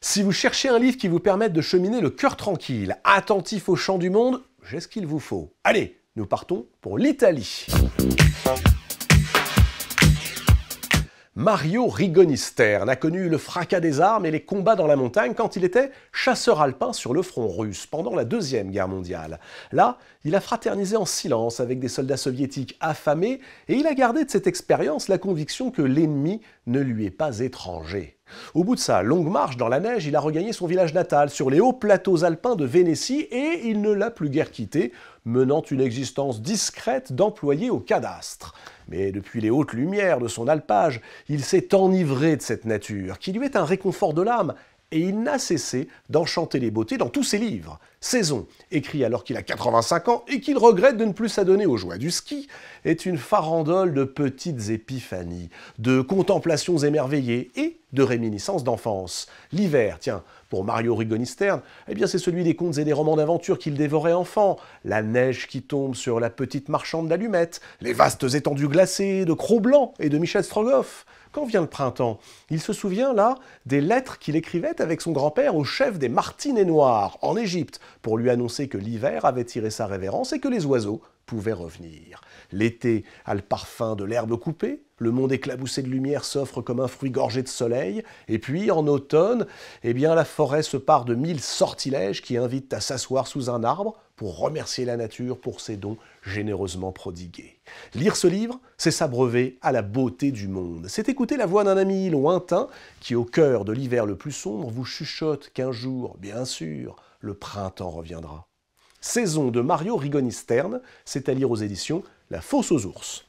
Si vous cherchez un livre qui vous permette de cheminer le cœur tranquille, attentif aux chants du monde, j'ai ce qu'il vous faut. Allez, nous partons pour l'Italie. Mario Rigonistern a connu le fracas des armes et les combats dans la montagne quand il était chasseur alpin sur le front russe pendant la Deuxième Guerre mondiale. Là, il a fraternisé en silence avec des soldats soviétiques affamés et il a gardé de cette expérience la conviction que l'ennemi ne lui est pas étranger. Au bout de sa longue marche dans la neige, il a regagné son village natal sur les hauts plateaux alpins de Vénétie et il ne l'a plus guère quitté, menant une existence discrète d'employé au cadastre. Mais depuis les hautes lumières de son alpage, il s'est enivré de cette nature, qui lui est un réconfort de l'âme, et il n'a cessé d'enchanter les beautés dans tous ses livres. Saison, écrit alors qu'il a 85 ans et qu'il regrette de ne plus s'adonner aux joies du ski, est une farandole de petites épiphanies, de contemplations émerveillées et de réminiscences d'enfance. L'hiver, tiens, pour Mario Rigonistern, eh bien c'est celui des contes et des romans d'aventure qu'il dévorait enfant. La neige qui tombe sur la petite marchande d'allumettes, les vastes étendues glacées de Cro-Blanc et de Michel Strogoff. Quand vient le printemps, il se souvient là des lettres qu'il écrivait avec son grand-père au chef des Martinets Noirs en Égypte pour lui annoncer que l'hiver avait tiré sa révérence et que les oiseaux pouvaient revenir. L'été a le parfum de l'herbe coupée, le monde éclaboussé de lumière s'offre comme un fruit gorgé de soleil, et puis en automne, eh bien la forêt se pare de 1000 sortilèges qui invitent à s'asseoir sous un arbre pour remercier la nature pour ses dons généreusement prodigués. Lire ce livre, c'est s'abreuver à la beauté du monde. C'est écouter la voix d'un ami lointain qui, au cœur de l'hiver le plus sombre, vous chuchote qu'un jour, bien sûr, le printemps reviendra. Saison de Mario Rigonistern, c'est à lire aux éditions La Fosse aux Ours.